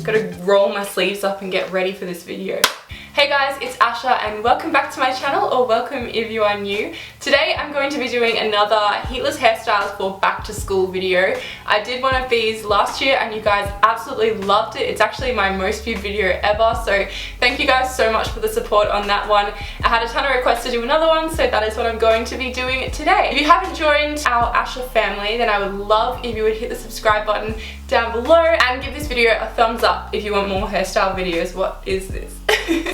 Gotta roll my sleeves up and get ready for this video. Hey guys, it's Asha and welcome back to my channel, or welcome if you are new. Today I'm going to be doing another heatless hairstyles for back to school video. I did one of these last year and you guys absolutely loved it. It's actually my most viewed video ever, so thank you guys so much for the support on that one. I had a ton of requests to do another one, so that is what I'm going to be doing today. If you haven't joined our Asha family, then I would love if you would hit the subscribe button down below and give this video a thumbs up if you want more hairstyle videos. What is this?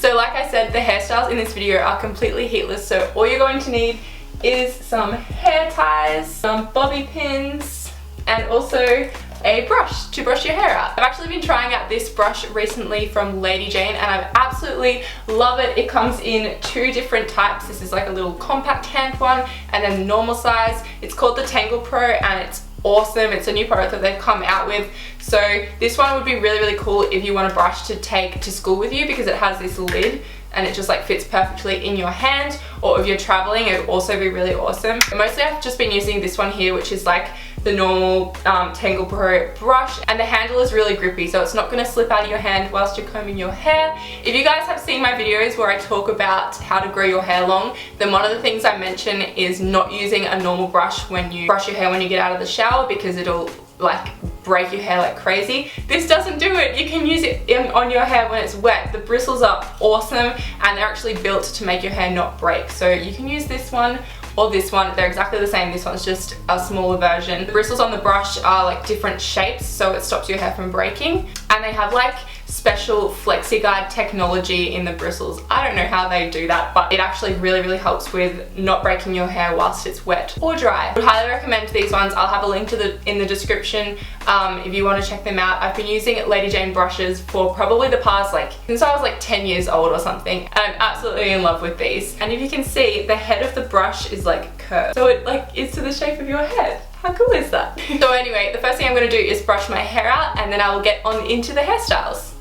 So like I said, the hairstyles in this video are completely heatless, so all you're going to need is some hair ties, some bobby pins, and also a brush to brush your hair out. I've actually been trying out this brush recently from Jayne and I absolutely love it. It comes in two different types. This is like a little compact hand one and then normal size. It's called the Tangle Pro and it's awesome. It's a new product that they've come out with. So this one would be really cool if you want a brush to take to school with you, because it has this lid and it just like fits perfectly in your hand, or if you're traveling it would also be really awesome. Mostly I've just been using this one here, which is like the normal Tangle Pro brush, and the handle is really grippy so it's not going to slip out of your hand whilst you're combing your hair. If you guys have seen my videos where I talk about how to grow your hair long, then one of the things I mention is not using a normal brush when you brush your hair when you get out of the shower, because it'll like break your hair like crazy. This doesn't do it. You can use it on your hair when it's wet. The bristles are awesome and they're actually built to make your hair not break. So you can use this one or this one. They're exactly the same. This one's just a smaller version. The bristles on the brush are like different shapes, so it stops your hair from breaking. And they have like special flexi guide technology in the bristles. I don't know how they do that, but it actually really helps with not breaking your hair whilst it's wet or dry. I would highly recommend these ones. I'll have a link to in the description if you want to check them out. I've been using Jayne brushes for probably the past since I was like 10 years old or something, and I'm absolutely in love with these. And if you can see, the head of the brush is like curved, so it like is to the shape of your head. How cool is that? So anyway, the first thing I'm going to do is brush my hair out, and then I will get on into the hairstyles.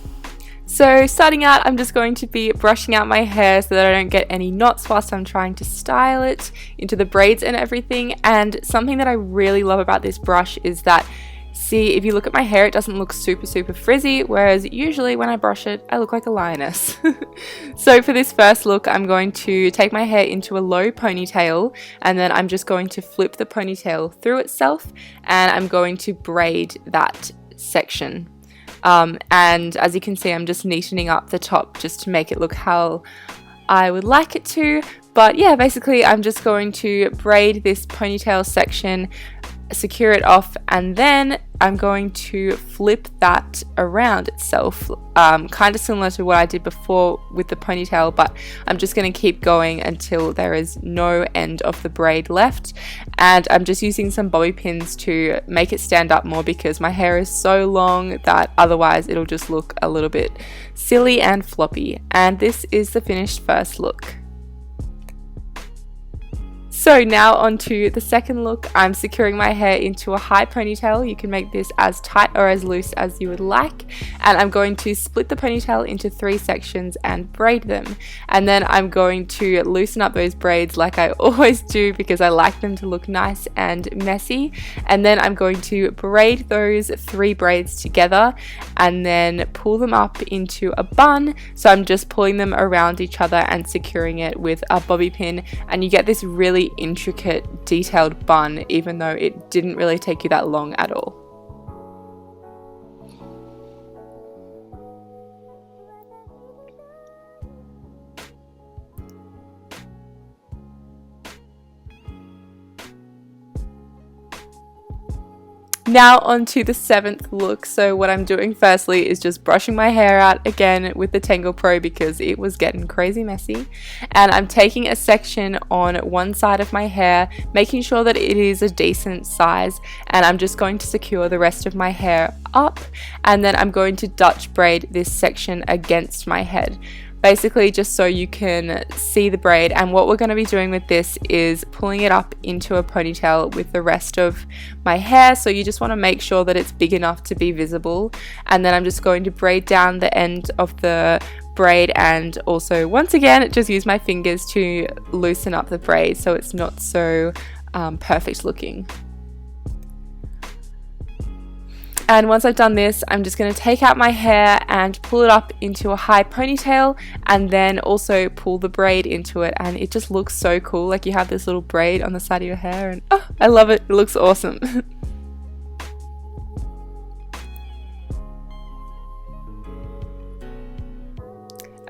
So starting out, I'm just going to be brushing out my hair so that I don't get any knots whilst I'm trying to style it into the braids and everything. And something that I really love about this brush is that, see, if you look at my hair, it doesn't look super frizzy, whereas usually when I brush it, I look like a lioness. So for this first look, I'm going to take my hair into a low ponytail, and then I'm just going to flip the ponytail through itself, and I'm going to braid that section. And as you can see, I'm just neatening up the top just to make it look how I would like it to. But yeah, basically I'm just going to braid this ponytail section, secure it off, and then I'm going to flip that around itself, kind of similar to what I did before with the ponytail, but I'm just going to keep going until there is no end of the braid left. And I'm just using some bobby pins to make it stand up more, because my hair is so long that otherwise it'll just look a little bit silly and floppy. And this is the finished first look. So now onto the second look. I'm securing my hair into a high ponytail. You can make this as tight or as loose as you would like. And I'm going to split the ponytail into 3 sections and braid them. And then I'm going to loosen up those braids like I always do, because I like them to look nice and messy. And then I'm going to braid those 3 braids together and then pull them up into a bun. So I'm just pulling them around each other and securing it with a bobby pin, and you get this really intricate detailed bun, even though it didn't really take you that long at all. Now onto the 7th look. So what I'm doing firstly is just brushing my hair out again with the Tangle Pro, because it was getting crazy messy. And I'm taking a section on one side of my hair, making sure that it is a decent size, and I'm just going to secure the rest of my hair up, and then I'm going to Dutch braid this section against my head. Basically just so you can see the braid. And what we're going to be doing with this is pulling it up into a ponytail with the rest of my hair, so you just want to make sure that it's big enough to be visible. And then I'm just going to braid down the end of the braid, and also once again just use my fingers to loosen up the braid so it's not so perfect looking. And once I've done this, I'm just going to take out my hair and pull it up into a high ponytail, and then also pull the braid into it, and it just looks so cool. Like you have this little braid on the side of your hair, and oh, I love it. It looks awesome.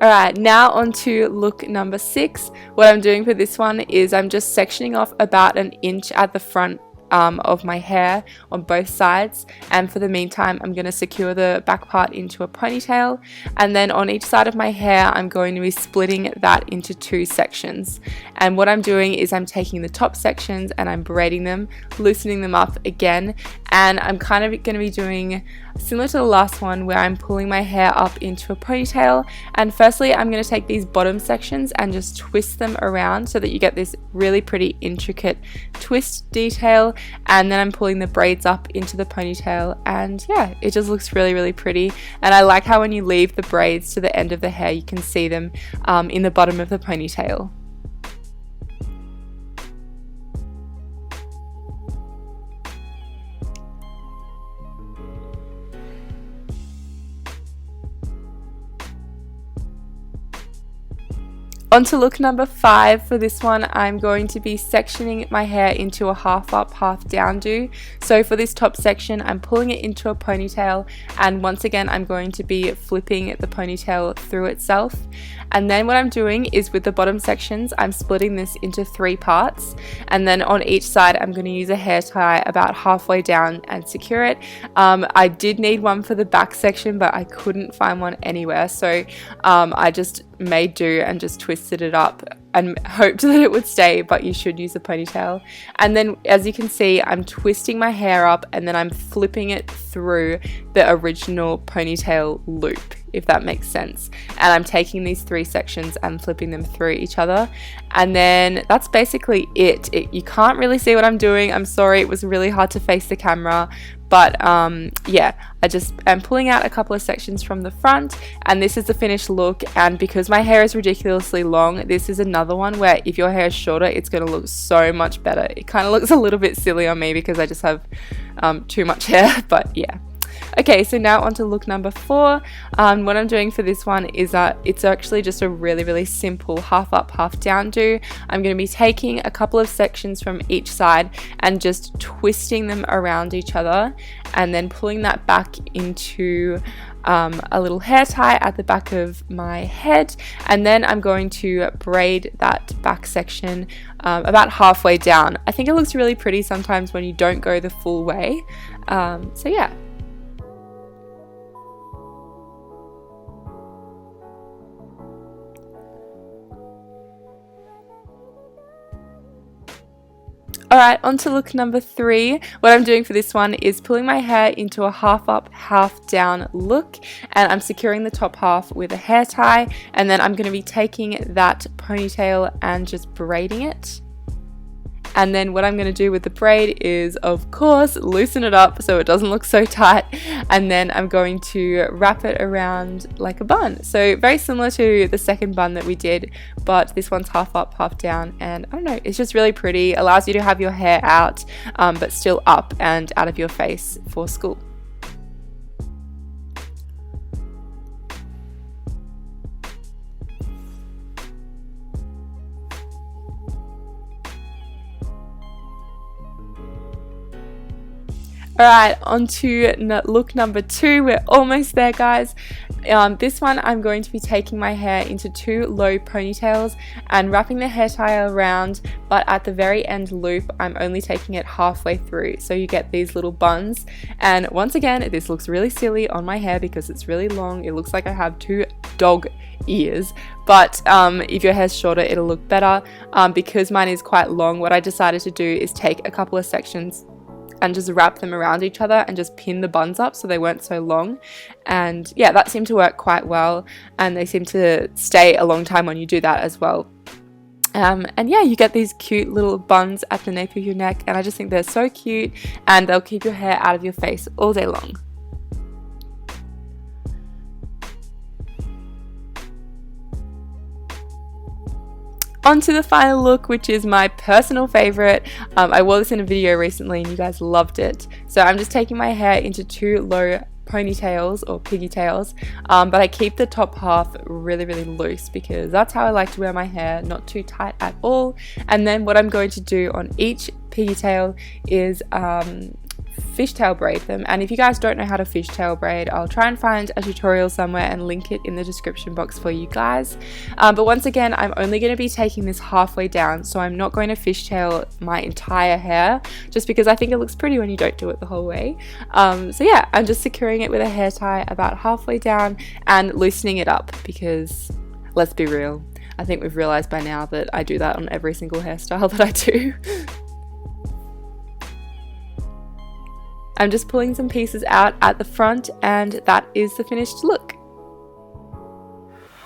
Alright, now on to look number 6. What I'm doing for this one is I'm just sectioning off about an inch at the front of my hair on both sides, and for the meantime I'm going to secure the back part into a ponytail, and then on each side of my hair I'm going to be splitting that into 2 sections. And what I'm doing is I'm taking the top sections and I'm braiding them, loosening them up again, and I'm kind of going to be doing similar to the last one where I'm pulling my hair up into a ponytail. And firstly I'm going to take these bottom sections and just twist them around so that you get this really pretty intricate twist detail, and then I'm pulling the braids up into the ponytail, and yeah, it just looks really, really pretty. And I like how when you leave the braids to the end of the hair you can see them in the bottom of the ponytail. On to look number 5. For this one, I'm going to be sectioning my hair into a half up, half down do. So for this top section, I'm pulling it into a ponytail, and once again, I'm going to be flipping the ponytail through itself. And then what I'm doing is with the bottom sections, I'm splitting this into 3 parts, and then on each side, I'm going to use a hair tie about halfway down and secure it. I did need one for the back section, but I couldn't find one anywhere, so I just made do and just twisted it up and hoped that it would stay, but you should use a ponytail. And then as you can see, I'm twisting my hair up and then I'm flipping it through the original ponytail loop, if that makes sense. And I'm taking these 3 sections and flipping them through each other, and then that's basically it. You can't really see what I'm doing. I'm sorry, it was really hard to face the camera, but yeah, I just am pulling out a couple of sections from the front, and this is the finished look. And because my hair is ridiculously long, this is another one where if your hair is shorter, it's going to look so much better. It kind of looks a little bit silly on me because I just have too much hair, but yeah. Okay, so now on to look number 4. What I'm doing for this one is that it's actually just a really, really simple half up, half down do. I'm going to be taking a couple of sections from each side and just twisting them around each other, and then pulling that back into a little hair tie at the back of my head, and then I'm going to braid that back section about halfway down. I think it looks really pretty sometimes when you don't go the full way, so yeah. Alright, on to look number 3. What I'm doing for this one is pulling my hair into a half up, half down look, and I'm securing the top half with a hair tie, and then I'm going to be taking that ponytail and just braiding it. And then what I'm going to do with the braid is, of course, loosen it up so it doesn't look so tight, and then I'm going to wrap it around like a bun. So very similar to the second bun that we did, but this one's half up, half down, and I don't know, it's just really pretty. It allows you to have your hair out, but still up and out of your face for school. Alright, on to look number 2. We're almost there, guys. This one I'm going to be taking my hair into 2 low ponytails and wrapping the hair tie around, but at the very end loop I'm only taking it halfway through, so you get these little buns. And once again, this looks really silly on my hair because it's really long. It looks like I have 2 dog ears, but if your hair's shorter it'll look better. Because mine is quite long, what I decided to do is take a couple of sections and just wrap them around each other and just pin the buns up so they weren't so long. And yeah, that seemed to work quite well, and they seem to stay a long time when you do that as well. And yeah, you get these cute little buns at the nape of your neck, and I just think they're so cute, and they'll keep your hair out of your face all day long. On to the final look, which is my personal favorite. I wore this in a video recently and you guys loved it. So I'm just taking my hair into 2 low ponytails or pigtails, but I keep the top half really loose because that's how I like to wear my hair, not too tight at all. And then what I'm going to do on each pigtail is fishtail braid them. And if you guys don't know how to fishtail braid, I'll try and find a tutorial somewhere and link it in the description box for you guys. But once again, I'm only going to be taking this halfway down, so I'm not going to fishtail my entire hair just because I think it looks pretty when you don't do it the whole way. So yeah, I'm just securing it with a hair tie about halfway down and loosening it up because, let's be real, I think we've realized by now that I do that on every single hairstyle that I do. I'm just pulling some pieces out at the front and that is the finished look.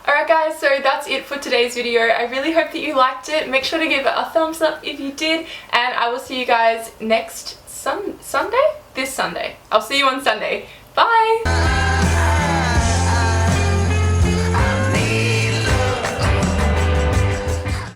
Alright guys, so that's it for today's video. I really hope that you liked it. Make sure to give it a thumbs up if you did, and I will see you guys next Sunday? This Sunday. I'll see you on Sunday. Bye!